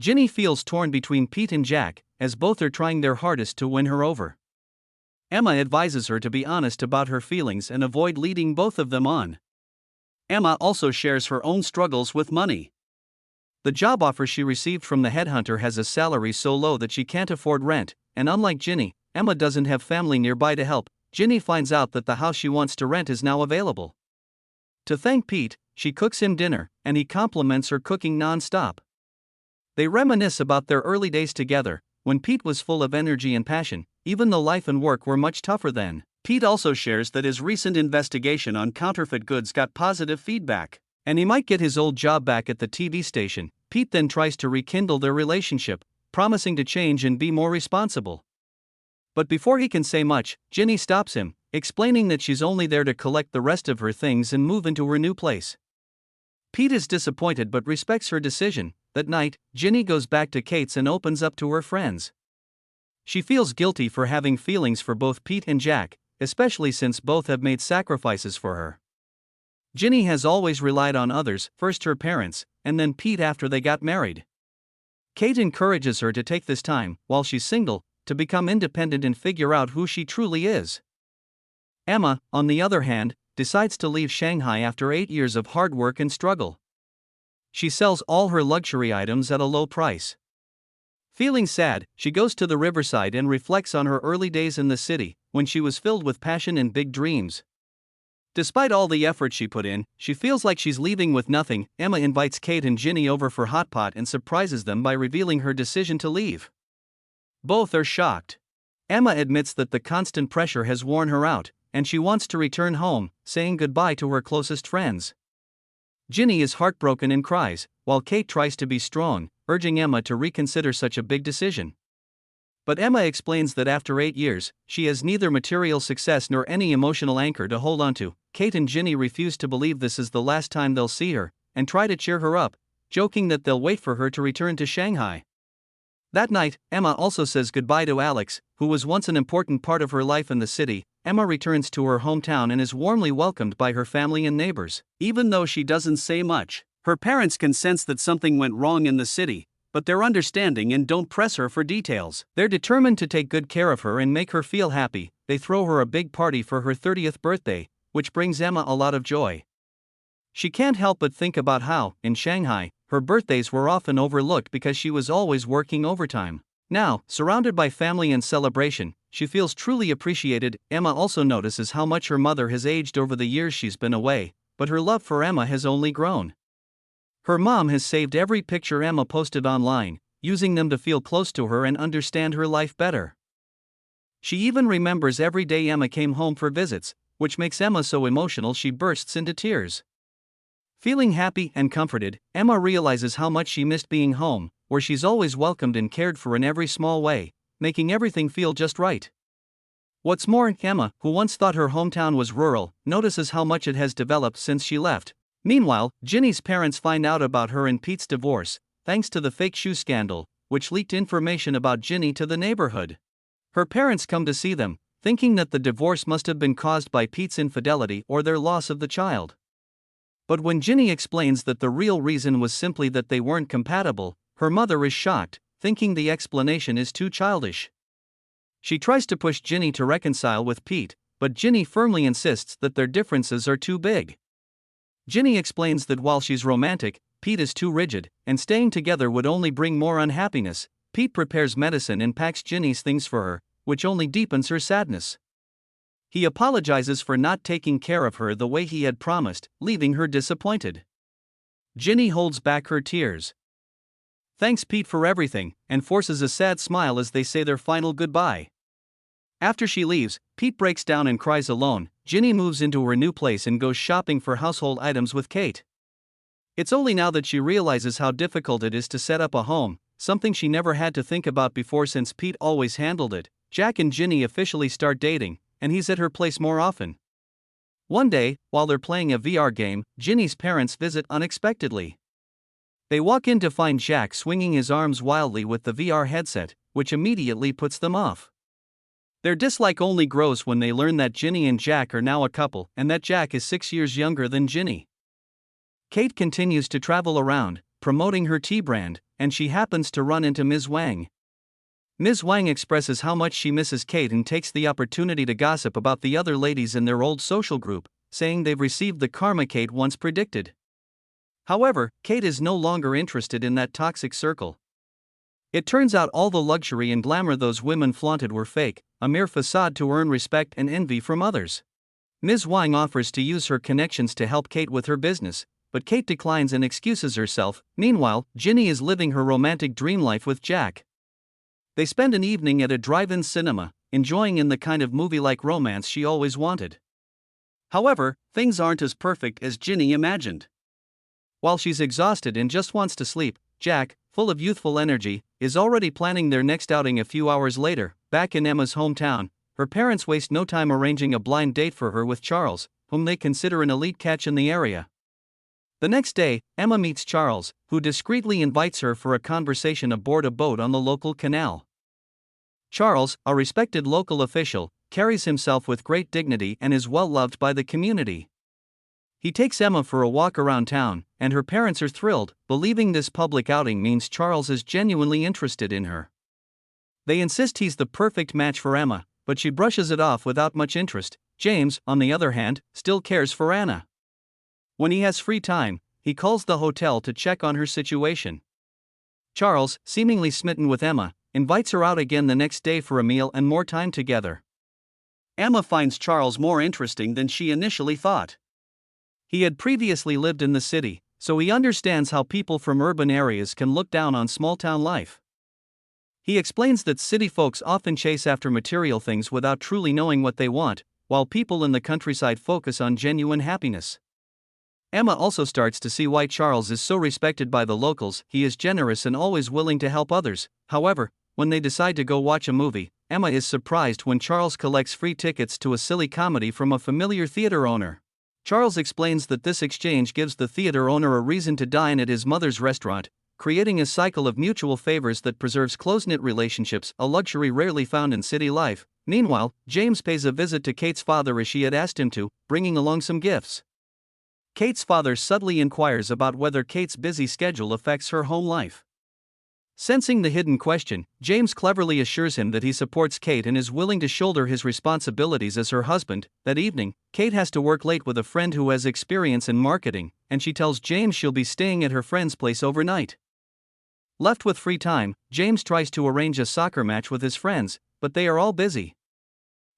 Ginny feels torn between Pete and Jack, as both are trying their hardest to win her over. Emma advises her to be honest about her feelings and avoid leading both of them on. Emma also shares her own struggles with money. The job offer she received from the headhunter has a salary so low that she can't afford rent, and unlike Ginny, Emma doesn't have family nearby to help. Ginny finds out that the house she wants to rent is now available. To thank Pete, she cooks him dinner, and he compliments her cooking non-stop. They reminisce about their early days together, when Pete was full of energy and passion, even though life and work were much tougher then. Pete also shares that his recent investigation on counterfeit goods got positive feedback, and he might get his old job back at the TV station. Pete then tries to rekindle their relationship, promising to change and be more responsible. But before he can say much, Ginny stops him, explaining that she's only there to collect the rest of her things and move into her new place. Pete is disappointed but respects her decision. That night, Ginny goes back to Kate's and opens up to her friends. She feels guilty for having feelings for both Pete and Jack, especially since both have made sacrifices for her. Ginny has always relied on others, first her parents, and then Pete after they got married. Kate encourages her to take this time, while she's single, to become independent and figure out who she truly is. Emma, on the other hand, decides to leave Shanghai after 8 years of hard work and struggle. She sells all her luxury items at a low price. Feeling sad, she goes to the riverside and reflects on her early days in the city, when she was filled with passion and big dreams. Despite all the effort she put in, she feels like she's leaving with nothing. Emma invites Kate and Ginny over for hot pot and surprises them by revealing her decision to leave. Both are shocked. Emma admits that the constant pressure has worn her out, and she wants to return home, saying goodbye to her closest friends. Ginny is heartbroken and cries, while Kate tries to be strong, urging Emma to reconsider such a big decision. But Emma explains that after 8 years, she has neither material success nor any emotional anchor to hold on to. Kate and Ginny refuse to believe this is the last time they'll see her, and try to cheer her up, joking that they'll wait for her to return to Shanghai. That night, Emma also says goodbye to Alex, who was once an important part of her life in the city. Emma returns to her hometown and is warmly welcomed by her family and neighbors. Even though she doesn't say much, her parents can sense that something went wrong in the city, but they're understanding and don't press her for details. They're determined to take good care of her and make her feel happy. They throw her a big party for her 30th birthday, which brings Emma a lot of joy. She can't help but think about how, in Shanghai, her birthdays were often overlooked because she was always working overtime. Now, surrounded by family and celebration, she feels truly appreciated. Emma also notices how much her mother has aged over the years she's been away, but her love for Emma has only grown. Her mom has saved every picture Emma posted online, using them to feel close to her and understand her life better. She even remembers every day Emma came home for visits, which makes Emma so emotional she bursts into tears. Feeling happy and comforted, Emma realizes how much she missed being home, where she's always welcomed and cared for in every small way, making everything feel just right. What's more, Emma, who once thought her hometown was rural, notices how much it has developed since she left. Meanwhile, Ginny's parents find out about her and Pete's divorce, thanks to the fake shoe scandal, which leaked information about Ginny to the neighborhood. Her parents come to see them, thinking that the divorce must have been caused by Pete's infidelity or their loss of the child. But when Ginny explains that the real reason was simply that they weren't compatible, her mother is shocked, thinking the explanation is too childish. She tries to push Ginny to reconcile with Pete, but Ginny firmly insists that their differences are too big. Ginny explains that while she's romantic, Pete is too rigid, and staying together would only bring more unhappiness. Pete prepares medicine and packs Ginny's things for her, which only deepens her sadness. He apologizes for not taking care of her the way he had promised, leaving her disappointed. Ginny holds back her tears. Thanks Pete for everything, and forces a sad smile as they say their final goodbye. After she leaves, Pete breaks down and cries alone. Ginny moves into her new place and goes shopping for household items with Kate. It's only now that she realizes how difficult it is to set up a home, something she never had to think about before since Pete always handled it. Jack and Ginny officially start dating, and he's at her place more often. One day, while they're playing a VR game, Ginny's parents visit unexpectedly. They walk in to find Jack swinging his arms wildly with the VR headset, which immediately puts them off. Their dislike only grows when they learn that Ginny and Jack are now a couple and that Jack is 6 years younger than Ginny. Kate continues to travel around, promoting her tea brand, and she happens to run into Ms. Wang. Ms. Wang expresses how much she misses Kate and takes the opportunity to gossip about the other ladies in their old social group, saying they've received the karma Kate once predicted. However, Kate is no longer interested in that toxic circle. It turns out all the luxury and glamour those women flaunted were fake, a mere facade to earn respect and envy from others. Ms. Wang offers to use her connections to help Kate with her business, but Kate declines and excuses herself. Meanwhile, Ginny is living her romantic dream life with Jack. They spend an evening at a drive-in cinema, enjoying in the kind of movie-like romance she always wanted. However, things aren't as perfect as Ginny imagined. While she's exhausted and just wants to sleep, Jack, full of youthful energy, is already planning their next outing a few hours later. Back in Emma's hometown, her parents waste no time arranging a blind date for her with Charles, whom they consider an elite catch in the area. The next day, Emma meets Charles, who discreetly invites her for a conversation aboard a boat on the local canal. Charles, a respected local official, carries himself with great dignity and is well loved by the community. He takes Emma for a walk around town, and her parents are thrilled, believing this public outing means Charles is genuinely interested in her. They insist he's the perfect match for Emma, but she brushes it off without much interest. James, on the other hand, still cares for Anna. When he has free time, he calls the hotel to check on her situation. Charles, seemingly smitten with Emma, invites her out again the next day for a meal and more time together. Emma finds Charles more interesting than she initially thought. He had previously lived in the city, so he understands how people from urban areas can look down on small-town life. He explains that city folks often chase after material things without truly knowing what they want, while people in the countryside focus on genuine happiness. Emma also starts to see why Charles is so respected by the locals. He is generous and always willing to help others. However, when they decide to go watch a movie, Emma is surprised when Charles collects free tickets to a silly comedy from a familiar theater owner. Charles explains that this exchange gives the theater owner a reason to dine at his mother's restaurant, creating a cycle of mutual favors that preserves close-knit relationships, a luxury rarely found in city life. Meanwhile, James pays a visit to Kate's father as she had asked him to, bringing along some gifts. Kate's father subtly inquires about whether Kate's busy schedule affects her home life. Sensing the hidden question, James cleverly assures him that he supports Kate and is willing to shoulder his responsibilities as her husband. That evening, Kate has to work late with a friend who has experience in marketing, and she tells James she'll be staying at her friend's place overnight. Left with free time, James tries to arrange a soccer match with his friends, but they are all busy.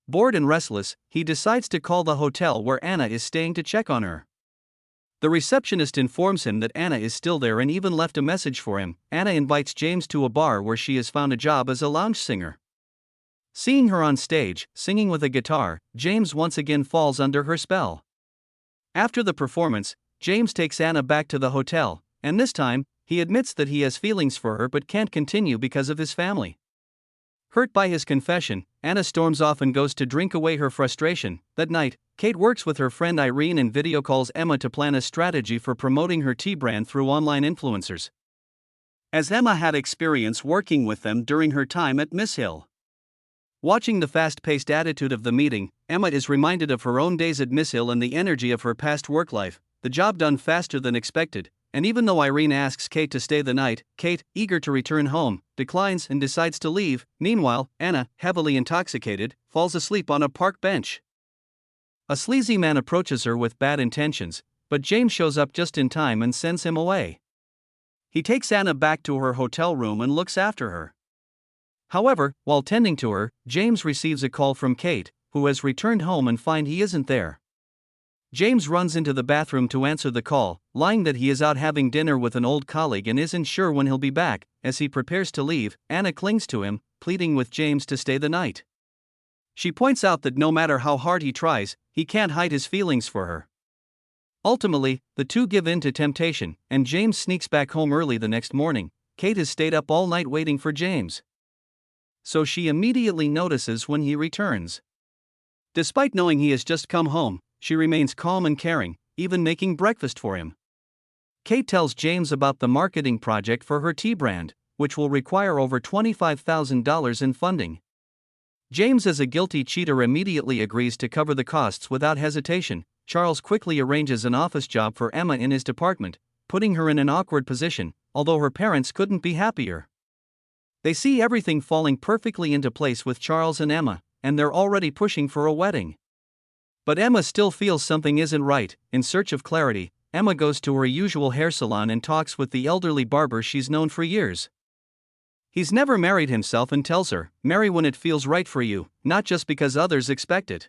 Bored and restless, he decides to call the hotel where Anna is staying to check on her. The receptionist informs him that Anna is still there and even left a message for him. Anna invites James to a bar where she has found a job as a lounge singer. Seeing her on stage, singing with a guitar, James once again falls under her spell. After the performance, James takes Anna back to the hotel, and this time, he admits that he has feelings for her but can't continue because of his family. Hurt by his confession, Anna storms off and goes to drink away her frustration. That night, Kate works with her friend Irene and video calls Emma to plan a strategy for promoting her tea brand through online influencers. As Emma had experience working with them during her time at Miss Hill. Watching the fast-paced attitude of the meeting, Emma is reminded of her own days at Miss Hill and the energy of her past work life, the job done faster than expected. And even though Irene asks Kate to stay the night, Kate, eager to return home, declines and decides to leave. Meanwhile, Anna, heavily intoxicated, falls asleep on a park bench. A sleazy man approaches her with bad intentions, but James shows up just in time and sends him away. He takes Anna back to her hotel room and looks after her. However, while tending to her, James receives a call from Kate, who has returned home and finds he isn't there. James runs into the bathroom to answer the call, lying that he is out having dinner with an old colleague and isn't sure when he'll be back. As he prepares to leave, Anna clings to him, pleading with James to stay the night. She points out that no matter how hard he tries, he can't hide his feelings for her. Ultimately, the two give in to temptation, and James sneaks back home early the next morning. Kate has stayed up all night waiting for James, so she immediately notices when he returns. Despite knowing he has just come home, she remains calm and caring, even making breakfast for him. Kate tells James about the marketing project for her tea brand, which will require over $25,000 in funding. James, as a guilty cheater, immediately agrees to cover the costs without hesitation. Charles quickly arranges an office job for Emma in his department, putting her in an awkward position, although her parents couldn't be happier. They see everything falling perfectly into place with Charles and Emma, and they're already pushing for a wedding. But Emma still feels something isn't right. In search of clarity, Emma goes to her usual hair salon and talks with the elderly barber she's known for years. He's never married himself and tells her, marry when it feels right for you, not just because others expect it.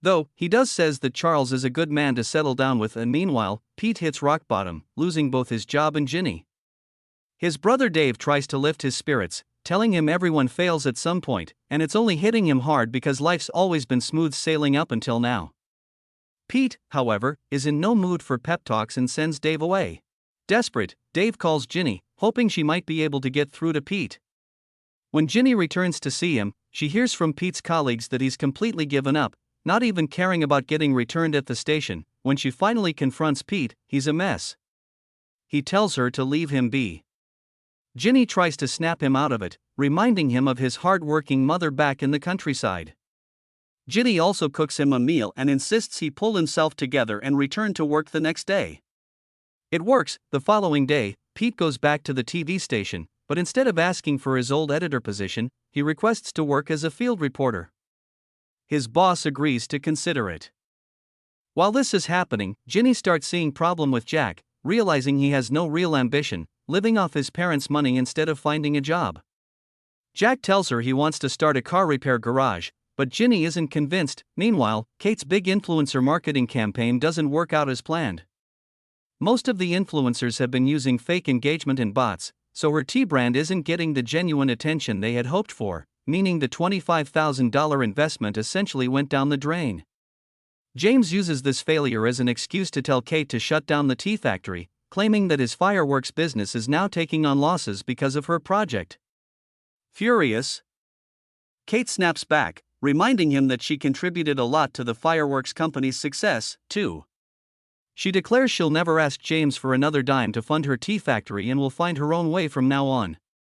Though, he says that Charles is a good man to settle down with, and meanwhile, Pete hits rock bottom, losing both his job and Ginny. His brother Dave tries to lift his spirits, telling him everyone fails at some point, and it's only hitting him hard because life's always been smooth sailing up until now. Pete, however, is in no mood for pep talks and sends Dave away. Desperate, Dave calls Ginny, hoping she might be able to get through to Pete. When Ginny returns to see him, she hears from Pete's colleagues that he's completely given up, not even caring about getting returned at the station. When she finally confronts Pete, he's a mess. He tells her to leave him be. Ginny tries to snap him out of it, reminding him of his hard-working mother back in the countryside. Ginny also cooks him a meal and insists he pull himself together and return to work the next day. It works. The following day, Pete goes back to the TV station, but instead of asking for his old editor position, he requests to work as a field reporter. His boss agrees to consider it. While this is happening, Ginny starts seeing problem with Jack, realizing he has no real ambition, living off his parents' money instead of finding a job. Jack tells her he wants to start a car repair garage, but Ginny isn't convinced. Meanwhile, Kate's big influencer marketing campaign doesn't work out as planned. Most of the influencers have been using fake engagement and bots, so her tea brand isn't getting the genuine attention they had hoped for, meaning the $25,000 investment essentially went down the drain. James uses this failure as an excuse to tell Kate to shut down the tea factory, claiming that his fireworks business is now taking on losses because of her project. Furious, Kate snaps back, reminding him that she contributed a lot to the fireworks company's success, too. She declares she'll never ask James for another dime to fund her tea factory and will find her own way from now on.